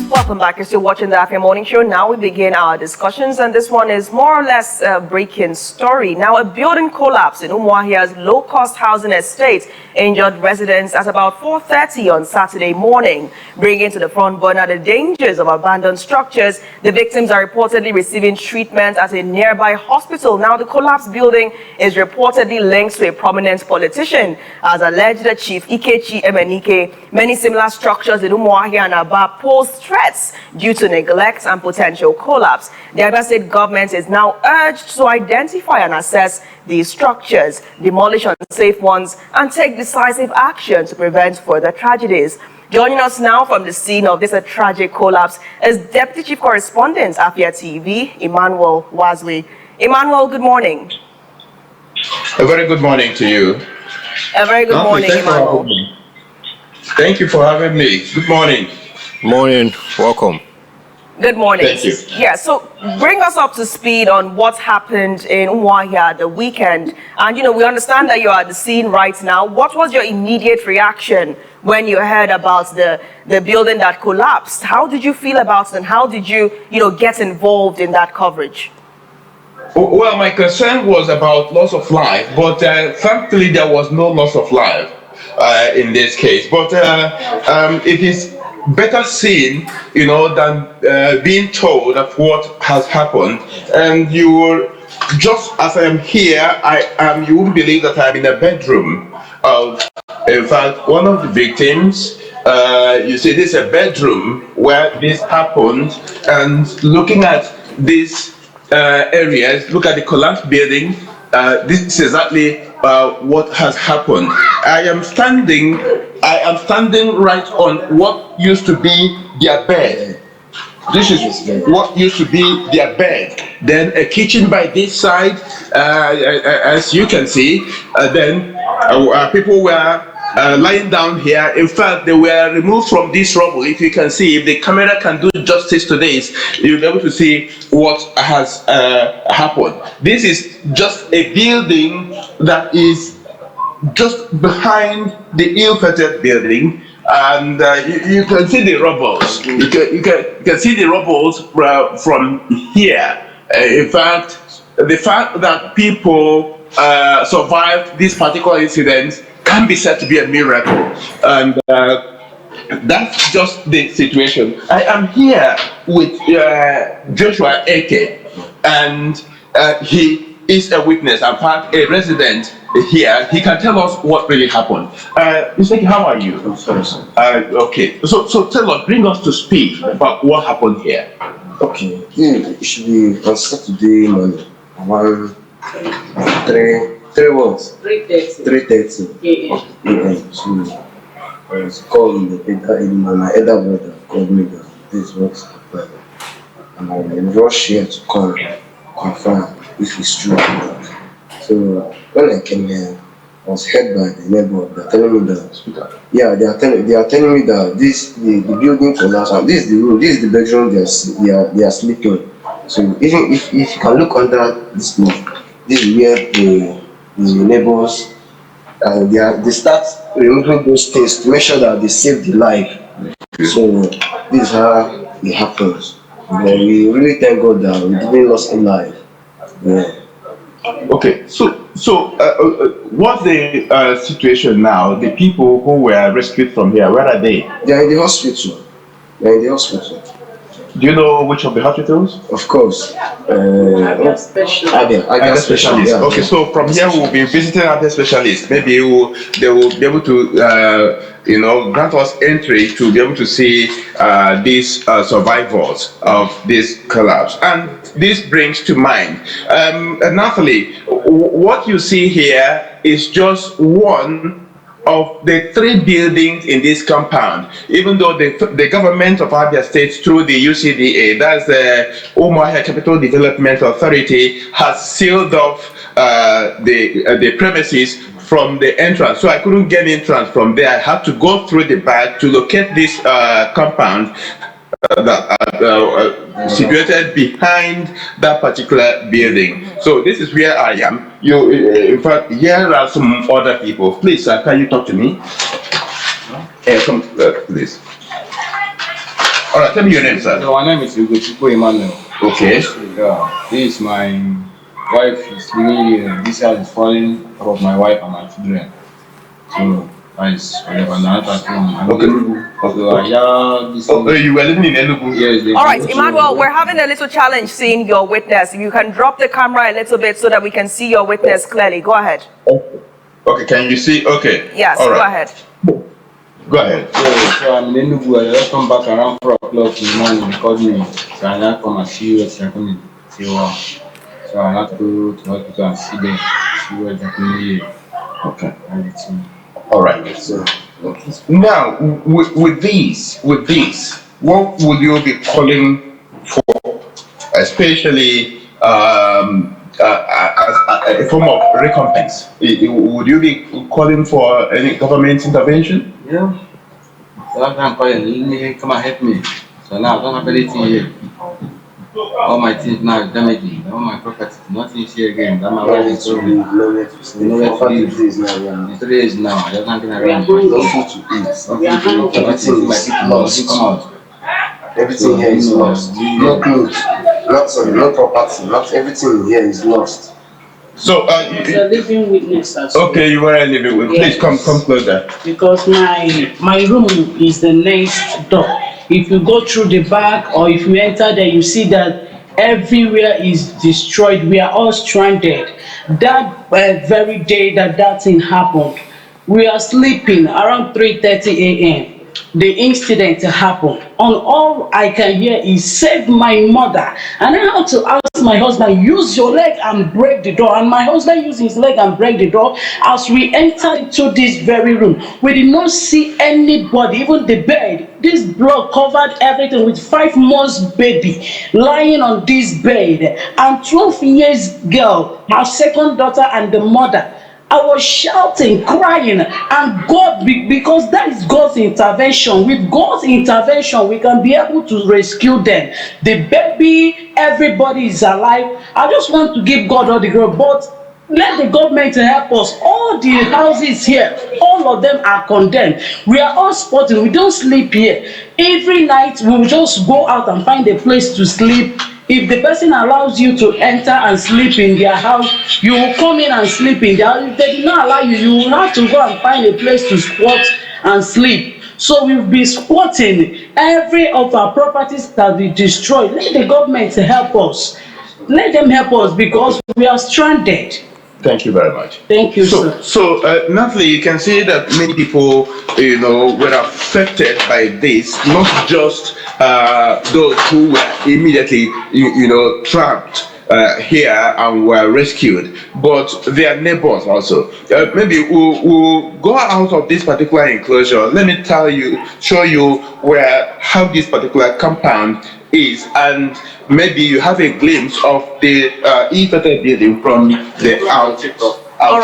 Welcome back. You're still watching the Afia Morning Show. Now we begin our discussions, and this one is more or less a breaking story. Now, a building collapse in Umuahia's low-cost housing estate injured residents at about 4:30 on Saturday morning, bringing to the front burner the dangers of abandoned structures. The victims are reportedly receiving treatment at a nearby hospital. Now, the collapsed building is reportedly linked to a prominent politician, as alleged Chief Ikechi Emenike. Many similar structures in Umuahia and Aba pose threats due to neglect and potential collapse. The Abia State Government is now urged to identify and assess these structures, demolish unsafe ones, and take decisive action to prevent further tragedies. Joining us now from the scene of this tragic collapse is Deputy Chief Correspondent, Afia TV, Emmanuel Nwazue. Emmanuel, good morning. A very good morning to you. A very good morning, Emmanuel. Thank you for having me. Good morning. Morning. Welcome. Good morning. Thank you. Yeah, so bring us up to speed on what happened in Umuahia the weekend. And, we understand that you're at the scene right now. What was your immediate reaction when you heard about the building that collapsed? How did you feel about it, and how did you, get involved in that coverage? Well, my concern was about loss of life, but thankfully there was no loss of life in this case. But it is better seen, than being told of what has happened. And you will, just as I am here, you wouldn't believe that I'm in a bedroom of, in fact, one of the victims. You see, this is a bedroom where this happened, and looking at this areas, look at the collapsed building. This is exactly what has happened. I am standing right on what used to be their bed. This is what used to be their bed. Then a kitchen by this side, as you can see. Then people were lying down here. In fact, they were removed from this rubble. If you can see, if the camera can do justice to this, you'll be able to see what has happened. This is just a building that is just behind the ill-fated building, and you can see the rubbles. You can see the rubbles from here. In fact, the fact that people survived this particular incident can be said to be a miracle, and that's just the situation. I am here with Joshua Eke, and he is a witness, in fact, a resident here. He can tell us what really happened. Mr. Eke, how are you? I'm sorry, sir. Okay, so tell us, bring us to speak about what happened here. Okay, it should be on Saturday morning, around 3:30 a.m. So I was called my elder brother called me that this was happened, and I rushed here to come confirm if it's true or not. So when I came here, I was heard by the neighbor. They're telling me that they are telling me that the building collapsed, and this is the room, this is the bedroom they are sleeping. So even if you can look under this room, this is where the neighbors they start removing those things to make sure that they save the life. So this is how it happens. But we really thank God that we didn't lose any life. Yeah. Okay, so what's the situation now? The people who were rescued from here, where are they? They are in the hospital. Do you know which of the hospitals? Of course. Abia Specialist. Yeah, okay, so from here we'll be visiting Abia Specialist. Maybe they will be able to grant us entry to be able to see these survivors of this collapse. And this brings to mind, Nathalie, what you see here is just one of the 3 buildings in this compound, even though the government of Abia State, through the UCDA, that's the Umuahia Capital Development Authority, has sealed off the premises from the entrance. So I couldn't get entrance from there. I had to go through the back to locate this compound situated behind that particular building. So this is where I am. In fact, here are some other people. Please, can you talk to me? Come, please. All right, tell me your name, sir. So my name is Chief Emmanuel. Okay. Yeah, this is my wife. Is living here. This house is falling of my wife and my children. So guys, whatever. Okay. So yeah, this. Oh, you were living in Enugu. Yes. All right, Emmanuel, we're having a little challenge seeing your witness. If you can drop the camera a little bit so that we can see your witness clearly. Go ahead. Okay, can you see? Okay. Yes, all right. Go ahead. Go ahead. So I'm in Enugu. I just come back around 4 o'clock in the morning. They called me. So I now come and see what's happening. See what. So I have to go to hospital and see them. See what's happening here. Okay. Everything. All right. So, now, with this, what would you be calling for, especially as a form of recompense? Would you be calling for any government intervention? Yeah. So after I'm calling, let me come and help me. So now I don't have anything here. All my things now is damaging. All my property, nothing is here again. That my wife is struggling. Nowhere to live. 3 days now. I just can't around. No food to eat. Everything my people lost. Come out. Everything here is lost. No clothes, no property, not everything here is lost. So, As a living witness as well. okay, you were a living witness. Please come closer. Because my room is the next door. If you go through the back or if you enter there, you see that everywhere is destroyed. We are all stranded. That very day that thing happened, we are sleeping around 3:30 a.m. The incident happened. And all I can hear is save my mother. And I had to ask my husband, use your leg and break the door. And my husband used his leg and break the door. As we entered into this very room, we did not see anybody, even the bed. This blood covered everything with 5 months baby lying on this bed. And 12 years girl, her second daughter and the mother. I was shouting, crying, and God, because that is God's intervention. With God's intervention, we can be able to rescue them. The baby, everybody is alive. I just want to give God all the glory, but let the government help us. All the houses here, all of them are condemned. We are all spotting. We don't sleep here. Every night, we will just go out and find a place to sleep. If the person allows you to enter and sleep in their house, you will come in and sleep in their house. If they do not allow you, you will have to go and find a place to squat and sleep. So we'll be squatting. Every of our properties that we destroyed. Let the government help us. Let them help us because we are stranded. Thank you very much. Thank you, sir. So, Natalie, you can see that many people, were affected by this, not just those who were immediately, trapped here and were rescued, but their neighbors also. Maybe we'll go out of this particular enclosure. Let me show you how this particular compound is, and maybe you have a glimpse of the E-Fete building from the outside. All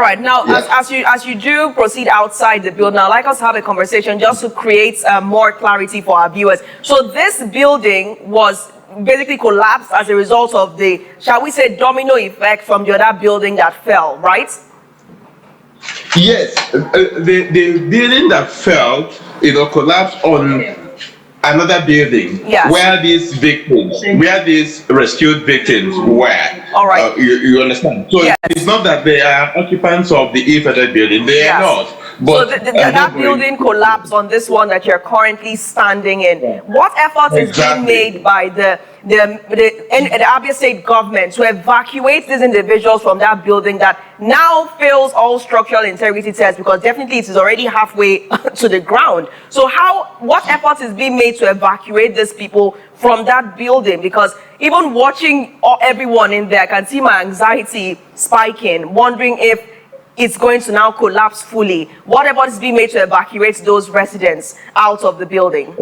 right. Now, as you do proceed outside the building, I'd like us to have a conversation just to create more clarity for our viewers. So this building was basically collapsed as a result of the, shall we say, domino effect from the other building that fell, right? Yes, the building that fell, collapsed on another building, yes, where these rescued victims were. All right. You understand? So yes, it's not that they are occupants of the E-Fete building. They are not. But so that building collapsed on this one that you're currently standing in. Yeah. What effort is being made by the Abia State Government to evacuate these individuals from that building that now fails all structural integrity tests, because definitely it is already halfway to the ground? So what effort is being made to evacuate these people from that building? Because even watching everyone in there, I can see my anxiety spiking, wondering if it's going to now collapse fully. What effort is being made to evacuate those residents out of the building?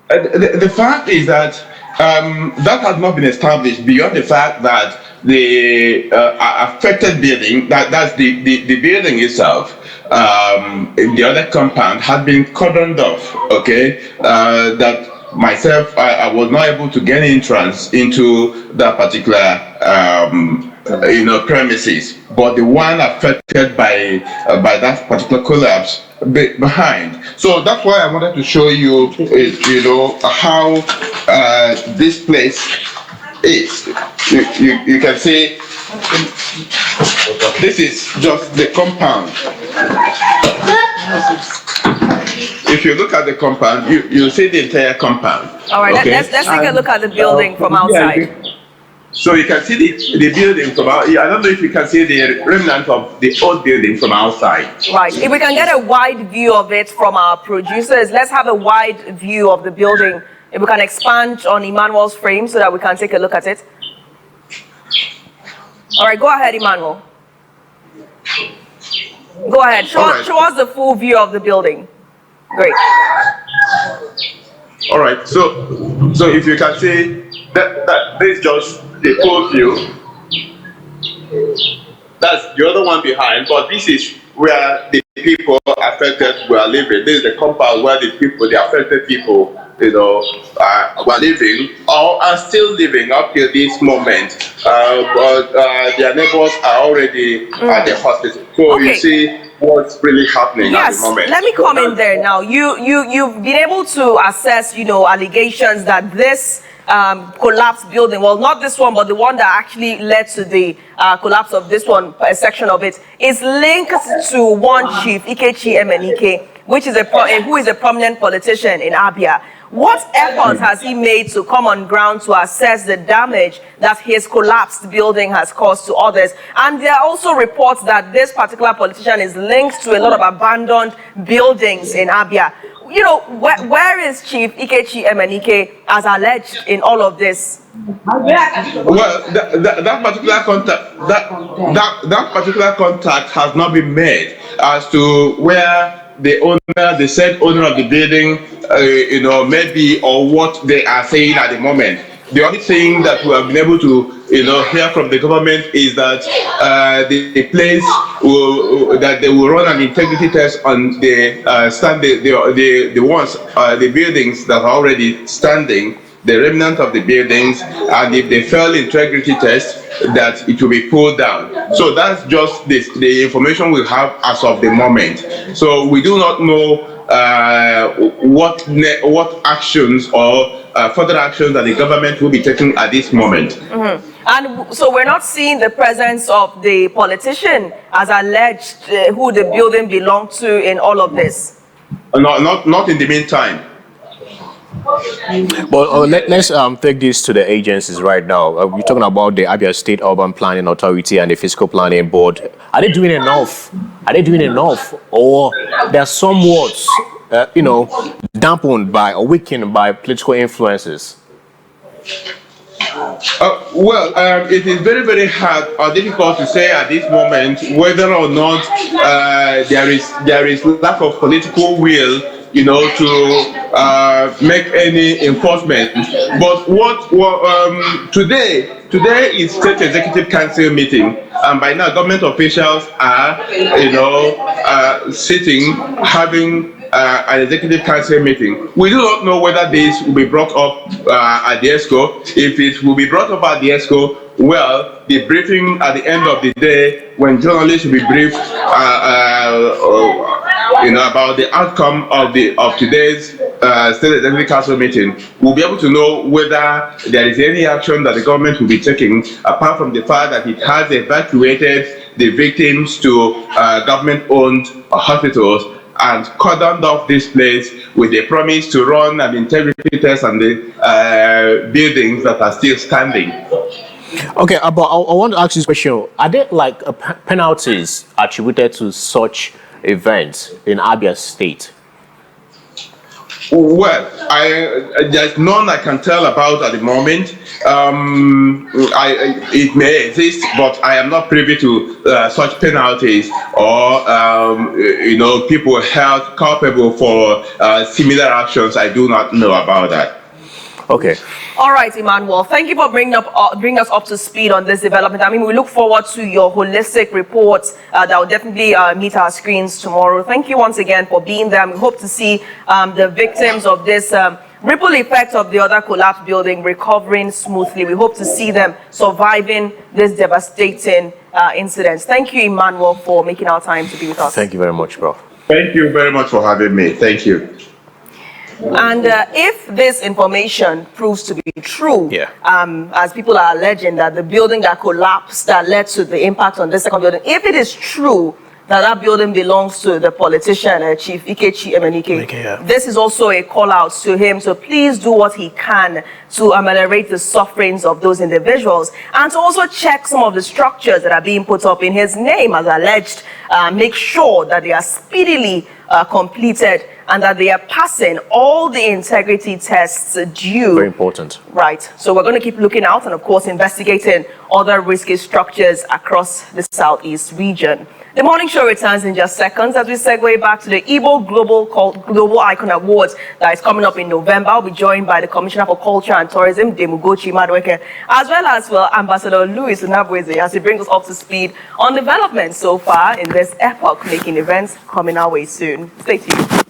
The fact is that that has not been established, beyond the fact that the affected building, that's the building itself, the other compound, had been cordoned off. Okay, that myself, I was not able to gain entrance into that particular premises, but the one affected by that particular collapse behind. So that's why I wanted to show you, how this place is. You can see this is just the compound. If you look at the compound, you see the entire compound. All right, okay? let's take a look at the building from outside. So you can see the building from out. I don't know if you can see the remnant of the old building from outside. Right. If we can get a wide view of it from our producers, let's have a wide view of the building. If we can expand on Emmanuel's frame so that we can take a look at it. All right, go ahead, Emmanuel. Go ahead. Show us the full view of the building. Great. All right. So if you can see that this is just the full view. That's the other one behind, but this is where the people affected were living. This is the compound where the affected people, were living or are still living up till this moment. But their neighbors are already at the hospital. So you see what's really happening at the moment. Let me come in there now. You've been able to assess, allegations that this collapsed building, well, not this one, but the one that actually led to the collapse of this one, a section of it, is linked to one Chief Ikechi Emenike, who is a prominent politician in Abia. What efforts has he made to come on ground to assess the damage that his collapsed building has caused to others? And there are also reports that this particular politician is linked to a lot of abandoned buildings in Abia. Where is Chief Ikechi Emenike as alleged in all of this? Well, that particular contact has not been made as to where the said owner of the building, maybe, or what they are saying at the moment. The only thing that we have been able to, hear from the government is that the place that they will run an integrity test on the buildings that are already standing, the remnant of the buildings, and if they fail integrity test, that it will be pulled down. So that's just the information we have as of the moment. So we do not know what actions or further actions that the government will be taking at this moment. And so we're not seeing the presence of the politician as alleged who the building belonged to in all of this. Not in the meantime. But let's take this to the agencies right now. We're talking about the Abia State Urban Planning Authority and the Fiscal Planning Board. Are they doing enough? Or they're somewhat, dampened by or weakened by political influences? It is very, very hard or difficult to say at this moment whether or not there is lack of political will, to make any enforcement. But today is State Executive Council meeting, and by now government officials are, sitting, having an executive council meeting. We do not know whether this will be brought up at the ESCO. If it will be brought up at the ESCO, well, the briefing at the end of the day, when journalists will be briefed, about the outcome of today's State Executive Council meeting, we'll be able to know whether there is any action that the government will be taking, apart from the fact that it has evacuated the victims to government-owned hospitals and cordoned off this place with a promise to run an integrity test on the buildings that are still standing. Okay, but I want to ask this question. Are there penalties attributed to such events in Abia State? Well, there's none I can tell about at the moment. It may exist, but I am not privy to such penalties or people held culpable for similar actions. I do not know about that. Okay. All right, Emmanuel. Thank you for bringing us up to speed on this development. I mean, we look forward to your holistic reports that will definitely meet our screens tomorrow. Thank you once again for being there. We hope to see the victims of this ripple effect of the other collapsed building recovering smoothly. We hope to see them surviving this devastating incident. Thank you, Emmanuel, for making our time to be with us. Thank you very much, Prof. Thank you very much for having me. Thank you. And if this information proves to be true, as people are alleging that the building that collapsed that led to the impact on this second building, if it is true that that building belongs to the politician, Chief Ikechi Emenike, this is also a call out to him to please do what he can to ameliorate the sufferings of those individuals, and to also check some of the structures that are being put up in his name as alleged, make sure that they are speedily completed and that they are passing all the integrity tests due. Very important. Right. So we're going to keep looking out and, of course, investigating other risky structures across the Southeast region. The morning show returns in just seconds as we segue back to the Igbo Global Icon Awards that is coming up in November. I'll be joined by the Commissioner for Culture and Tourism, Demugochi Madueke, as well as Ambassador Louis Unabweze, as he brings us up to speed on developments so far in this epoch-making events coming our way soon. Stay tuned.